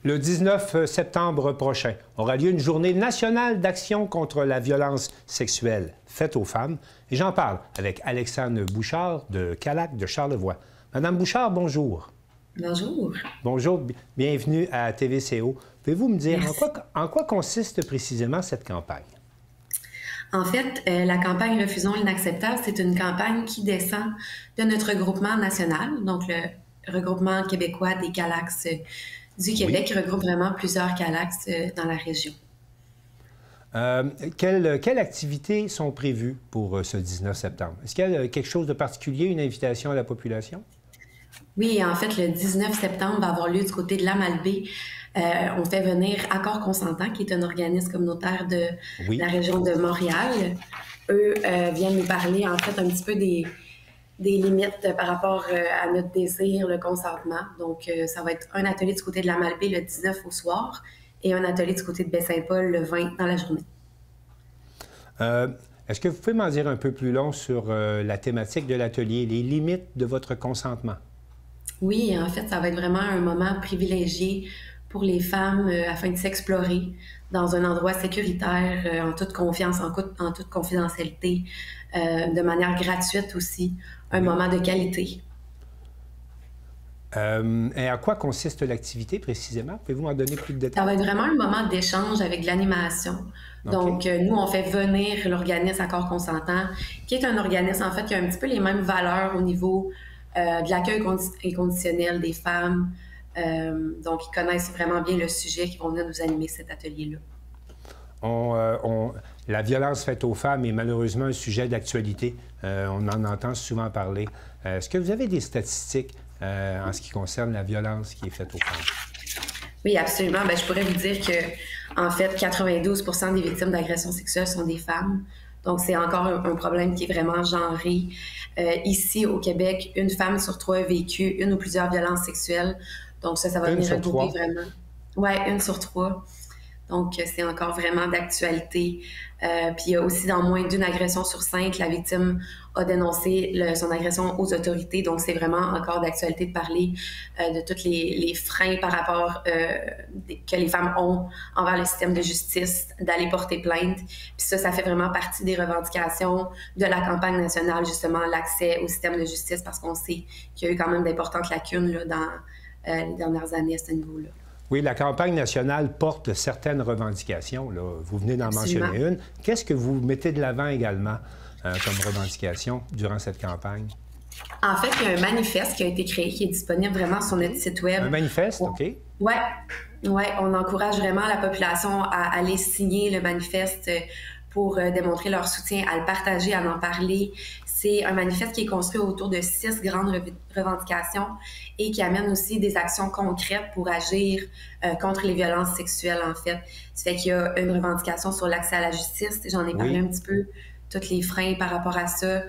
Le 19 septembre prochain aura lieu une journée nationale d'action contre la violence sexuelle faite aux femmes. Et j'en parle avec Alexandre Bouchard de Calac de Charlevoix. Madame Bouchard, bonjour. Bonjour. Bonjour, bienvenue à TVCO. Pouvez-vous me dire en quoi consiste précisément cette campagne? En fait, la campagne Refusons l'inacceptable, c'est une campagne qui descend de notre regroupement national, donc le regroupement québécois des Calax du Québec, qui regroupe vraiment plusieurs Calax dans la région. Quelles activités sont prévues pour ce 19 septembre? Est-ce qu'il y a quelque chose de particulier, une invitation à la population? Oui, en fait, le 19 septembre va avoir lieu du côté de l'Amalbaie. On fait venir Accord Consentant, qui est un organisme communautaire de la région de Montréal. Eux viennent nous parler, en fait, un petit peu des limites par rapport à notre désir, le consentement. Donc, ça va être un atelier du côté de l'Amalbaie le 19 au soir et un atelier du côté de Baie-Saint-Paul le 20 dans la journée. Est-ce que vous pouvez m'en dire un peu plus long sur la thématique de l'atelier, les limites de votre consentement? Oui, en fait, ça va être vraiment un moment privilégié pour les femmes afin de s'explorer dans un endroit sécuritaire, en toute confiance, en toute confidentialité, de manière gratuite aussi, un moment de qualité. Et à quoi consiste l'activité précisément? Pouvez-vous m'en donner plus de détails? Ça va être vraiment un moment d'échange avec de l'animation. Donc, nous, on fait venir l'organisme Accord Consentant, qui est un organisme, en fait, qui a un petit peu les mêmes valeurs au niveau de l'accueil inconditionnel des femmes. Donc, ils connaissent vraiment bien le sujet qui vont venir nous animer cet atelier-là. La violence faite aux femmes est malheureusement un sujet d'actualité. On en entend souvent parler. Est-ce que vous avez des statistiques en ce qui concerne la violence qui est faite aux femmes? Oui, absolument. Bien, je pourrais vous dire que, en fait, 92 des victimes d'agressions sexuelles sont des femmes. Donc, c'est encore un problème qui est vraiment genré. Ici, au Québec, une femme sur trois a vécu une ou plusieurs violences sexuelles. Donc, ça va venir regrouper vraiment. Oui, une sur trois. Donc, c'est encore vraiment d'actualité. Puis, il y a aussi dans moins d'une agression sur 5, la victime a dénoncé son agression aux autorités. Donc, c'est vraiment encore d'actualité de parler de tous les freins par rapport que les femmes ont envers le système de justice, d'aller porter plainte. Puis ça fait vraiment partie des revendications de la campagne nationale, justement, l'accès au système de justice, parce qu'on sait qu'il y a eu quand même d'importantes lacunes là, dans les dernières années à ce niveau-là. Oui, la campagne nationale porte certaines revendications. Là. Vous venez d'en mentionner une. Qu'est-ce que vous mettez de l'avant également comme revendication durant cette campagne? En fait, il y a un manifeste qui a été créé, qui est disponible vraiment sur notre site Web. Un manifeste, OK. Oui, on encourage vraiment la population à aller signer le manifeste pour démontrer leur soutien, à le partager, à en parler. C'est un manifeste qui est construit autour de 6 grandes revendications et qui amène aussi des actions concrètes pour agir contre les violences sexuelles, en fait. Ça fait qu'il y a une revendication sur l'accès à la justice. J'en ai parlé un petit peu, tous les freins par rapport à ça.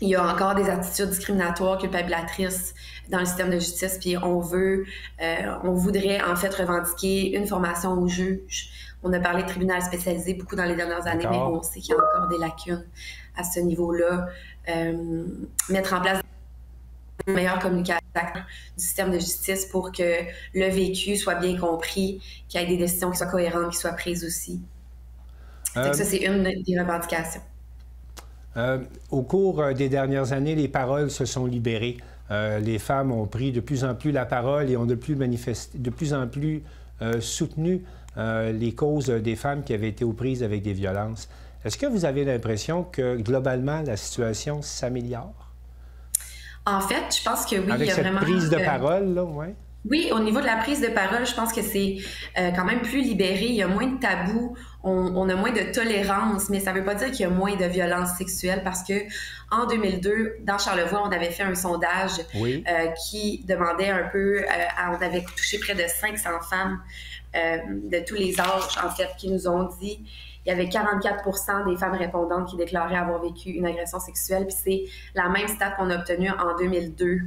Il y a encore des attitudes discriminatoires, culpabilisatrices dans le système de justice, puis on voudrait en fait revendiquer une formation aux juges. On a parlé de tribunal spécialisé beaucoup dans les dernières années, mais on sait qu'il y a encore des lacunes à ce niveau-là. Mettre en place une meilleure communication du système de justice pour que le vécu soit bien compris, qu'il y ait des décisions qui soient cohérentes, qui soient prises aussi. Donc ça, c'est une des revendications. Au cours des dernières années, les paroles se sont libérées. Les femmes ont pris de plus en plus la parole et ont de plus en plus soutenu les causes des femmes qui avaient été aux prises avec des violences. Est-ce que vous avez l'impression que, globalement, la situation s'améliore? En fait, je pense que oui. Avec cette prise de parole, là, oui? Oui, au niveau de la prise de parole, je pense que c'est quand même plus libéré. Il y a moins de tabous, on a moins de tolérance, mais ça ne veut pas dire qu'il y a moins de violence sexuelle parce que en 2002, dans Charlevoix, on avait fait un sondage qui demandait un peu, on avait touché près de 500 femmes de tous les âges, en fait, qui nous ont dit. Il y avait 44 des femmes répondantes qui déclaraient avoir vécu une agression sexuelle, puis c'est la même stat qu'on a obtenue en 2002.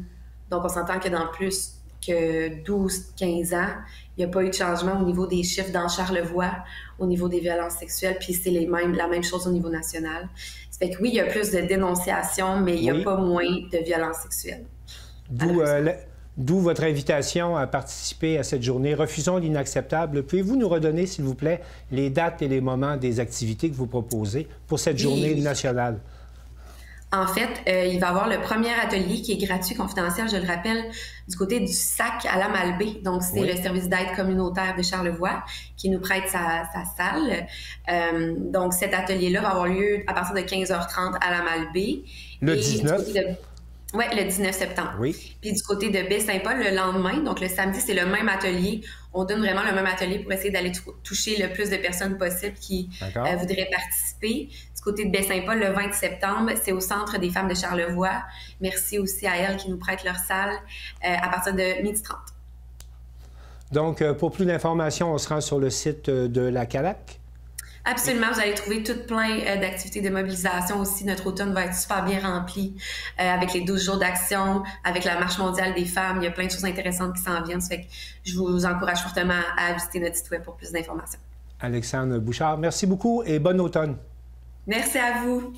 Donc, on s'entend que dans plus que 12-15 ans, il n'y a pas eu de changement au niveau des chiffres dans Charlevoix, au niveau des violences sexuelles, puis c'est la même chose au niveau national. Ça fait que oui, il y a D'où votre invitation à participer à cette journée. Refusons l'inacceptable. Pouvez-vous nous redonner, s'il vous plaît, les dates et les moments des activités que vous proposez pour cette journée nationale? En fait, il va y avoir le premier atelier qui est gratuit, confidentiel, je le rappelle, du côté du SAC à la Malbaie. Donc, c'est le service d'aide communautaire de Charlevoix qui nous prête sa salle. Donc, cet atelier-là va avoir lieu à partir de 15h30 à la Malbaie. Le 19? Oui, le 19 septembre. Oui. Puis du côté de Baie-Saint-Paul, le lendemain, donc le samedi, c'est le même atelier. On donne vraiment le même atelier pour essayer d'aller toucher le plus de personnes possible qui voudraient participer. Du côté de Baie-Saint-Paul, le 20 septembre, c'est au Centre des femmes de Charlevoix. Merci aussi à elles qui nous prêtent leur salle à partir de 12h30. Donc, pour plus d'informations, on se rend sur le site de la CALAC? Absolument, vous allez trouver tout plein d'activités de mobilisation aussi. Notre automne va être super bien rempli avec les 12 jours d'action, avec la Marche mondiale des femmes. Il y a plein de choses intéressantes qui s'en viennent. Ça fait que je vous encourage fortement à visiter notre site web pour plus d'informations. Alexandre Bouchard, merci beaucoup et bon automne. Merci à vous.